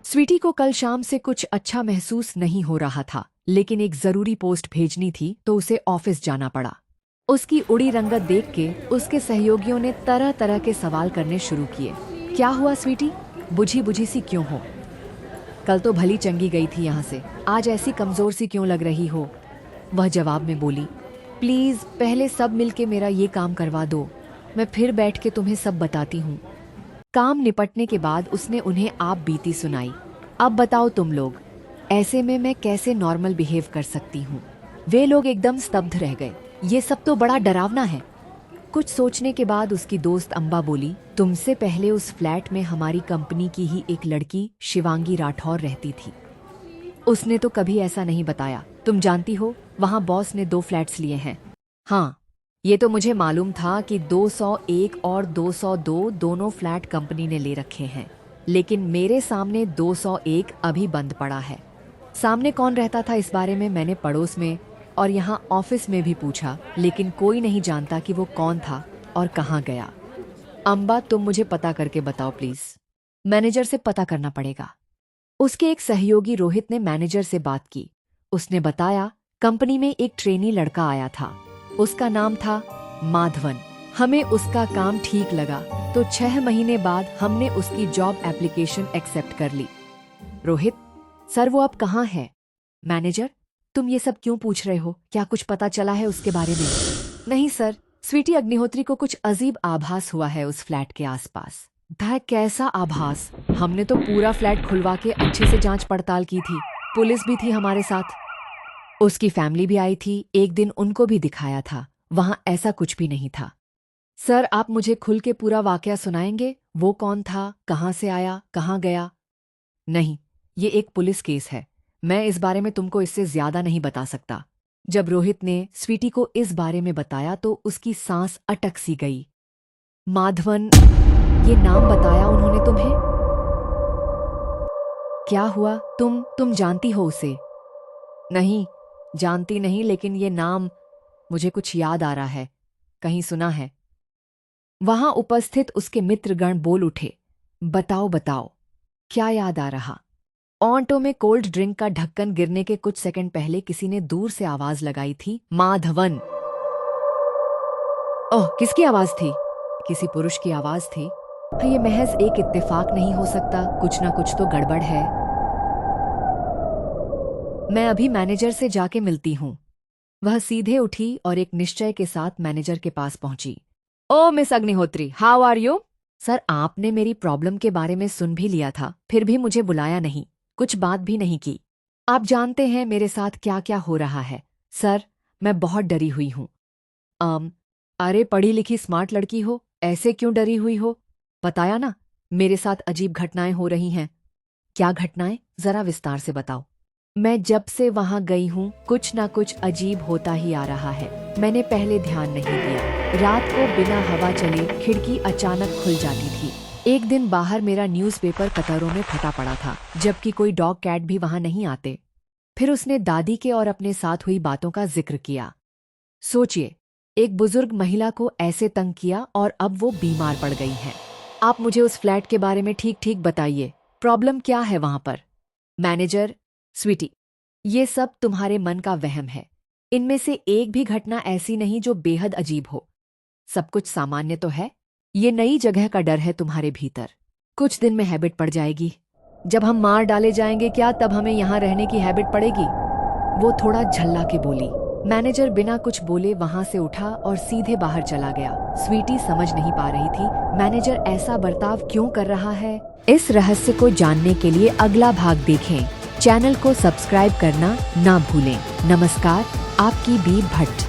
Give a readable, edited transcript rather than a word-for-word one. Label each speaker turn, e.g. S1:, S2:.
S1: स्वीटी को कल शाम से कुछ अच्छा महसूस नहीं हो रहा था, लेकिन एक जरूरी पोस्ट भेजनी थी तो उसे ऑफिस जाना पड़ा। उसकी उड़ी रंगत देख के उसके सहयोगियों ने तरह तरह के सवाल करने शुरू किए। क्या हुआ स्वीटी, बुझी बुझी सी क्यों हो? कल तो भली चंगी गई थी यहाँ से, आज ऐसी कमजोर सी क्यों लग रही हो? वह जवाब में बोली, प्लीज पहले सब मिलके मेरा ये काम करवा दो, मैं फिर बैठ के तुम्हें सब बताती हूँ। काम निपटने के बाद उसने उन्हें आप बीती सुनाई। अब बताओ तुम लोग, ऐसे में मैं कैसे नॉर्मल बिहेव कर सकती हूँ? वे लोग एकदम स्तब्ध रह गए। ये सब तो बड़ा डरावना है। कुछ सोचने के बाद उसकी दोस्त अम्बा बोली, तुमसे पहले उस फ्लैट में हमारी कंपनी की ही एक लड़की शिवांगी राठौर रहती थी। उसने तो कभी ऐसा नहीं बताया। तुम जानती हो, वहाँ बॉस ने 2 फ्लैट्स लिए हैं। हाँ, ये तो मुझे मालूम था कि 201 और 202 दोनों फ्लैट कंपनी ने ले रखे हैं, लेकिन मेरे सामने 201 अभी बंद पड़ा है। सामने कौन रहता था इस बारे में मैंने पड़ोस में और यहाँ ऑफिस में भी पूछा, लेकिन कोई नहीं जानता कि वो कौन था और कहाँ गया। अम्बा, तुम मुझे पता करके बताओ प्लीज। मैनेजर से पता करना पड़ेगा। उसके एक सहयोगी रोहित ने मैनेजर से बात की। उसने बताया, कंपनी में एक ट्रेनी लड़का आया था, उसका नाम था माधवन। हमें उसका काम ठीक लगा तो 6 महीने बाद हमने उसकी जॉब एप्लीकेशन एक्सेप्ट कर ली। रोहित, सर वो अब कहाँ है? मैनेजर, तुम ये सब क्यों पूछ रहे हो? क्या कुछ पता चला है उसके बारे में? नहीं सर, स्वीटी अग्निहोत्री को कुछ अजीब आभास हुआ है उस फ्लैट के आसपास। था कैसा आभास? हमने तो पूरा फ्लैट खुलवा के अच्छे से जांच पड़ताल की थी, पुलिस भी थी हमारे साथ, उसकी फैमिली भी आई थी, एक दिन उनको भी दिखाया था, वहां ऐसा कुछ भी नहीं था। सर आप मुझे खुल के पूरा वाकया सुनाएंगे? वो कौन था, कहाँ से आया, कहाँ गया? नहीं, ये एक पुलिस केस है, मैं इस बारे में तुमको इससे ज्यादा नहीं बता सकता। जब रोहित ने स्वीटी को इस बारे में बताया तो उसकी सांस अटक सी गई। माधवन, ये नाम बताया उन्होंने तुम्हें? क्या हुआ, तुम जानती हो उसे? नहीं, जानती नहीं, लेकिन ये नाम मुझे कुछ याद आ रहा है, कहीं सुना है। वहां उपस्थित उसके मित्रगण बोल उठे, बताओ बताओ, क्या याद आ रहा? ऑटो में कोल्ड ड्रिंक का ढक्कन गिरने के कुछ सेकंड पहले किसी ने दूर से आवाज लगाई थी, माधवन। ओह, किसकी आवाज थी? किसी पुरुष की आवाज थी। ये महज एक इत्तेफाक नहीं हो सकता, कुछ ना कुछ तो गड़बड़ है। मैं अभी मैनेजर से जाके मिलती हूँ। वह सीधे उठी और एक निश्चय के साथ मैनेजर के पास पहुंची। Oh miss Agnihotri, how are you? Sir आपने मेरी प्रॉब्लम के बारे में सुन भी लिया था, फिर भी मुझे बुलाया नहीं, कुछ बात भी नहीं की। आप जानते हैं मेरे साथ क्या क्या हो रहा है। सर मैं बहुत डरी हुई हूँ। अरे पढ़ी लिखी स्मार्ट लड़की हो, ऐसे क्यों डरी हुई हो? बताया ना, मेरे साथ अजीब घटनाएं हो रही हैं। क्या घटनाएं, जरा विस्तार से बताओ। मैं जब से वहां गई हूँ कुछ ना कुछ अजीब होता ही आ रहा है। मैंने पहले ध्यान नहीं दिया, रात को बिना हवा चले खिड़की अचानक खुल जाती थी। एक दिन बाहर मेरा न्यूज़पेपर कतारों में फटा पड़ा था, जबकि कोई डॉग कैट भी वहां नहीं आते। फिर उसने दादी के और अपने साथ हुई बातों का जिक्र किया। सोचिए, एक बुजुर्ग महिला को ऐसे तंग किया और अब वो बीमार पड़ गई है। आप मुझे उस फ्लैट के बारे में ठीक ठीक बताइए, प्रॉब्लम क्या है वहां पर? मैनेजर, स्वीटी, ये सब तुम्हारे मन का वहम है। इनमें से एक भी घटना ऐसी नहीं जो बेहद अजीब हो। सब कुछ सामान्य तो है। ये नई जगह का डर है तुम्हारे भीतर। कुछ दिन में हैबिट पड़ जाएगी। जब हम मार डाले जाएंगे क्या, तब हमें यहाँ रहने की हैबिट पड़ेगी। वो थोड़ा झल्ला के बोली। मैनेजर बिना कुछ बोले वहां से उठा और सीधे बाहर चला गया। स्वीटी समझ नहीं पा रही थी मैनेजर ऐसा बर्ताव क्यों कर रहा है। इस रहस्य को जानने के लिए अगला भाग देखें। चैनल को सब्सक्राइब करना ना भूलें। नमस्कार, आपकी बी भट्ट।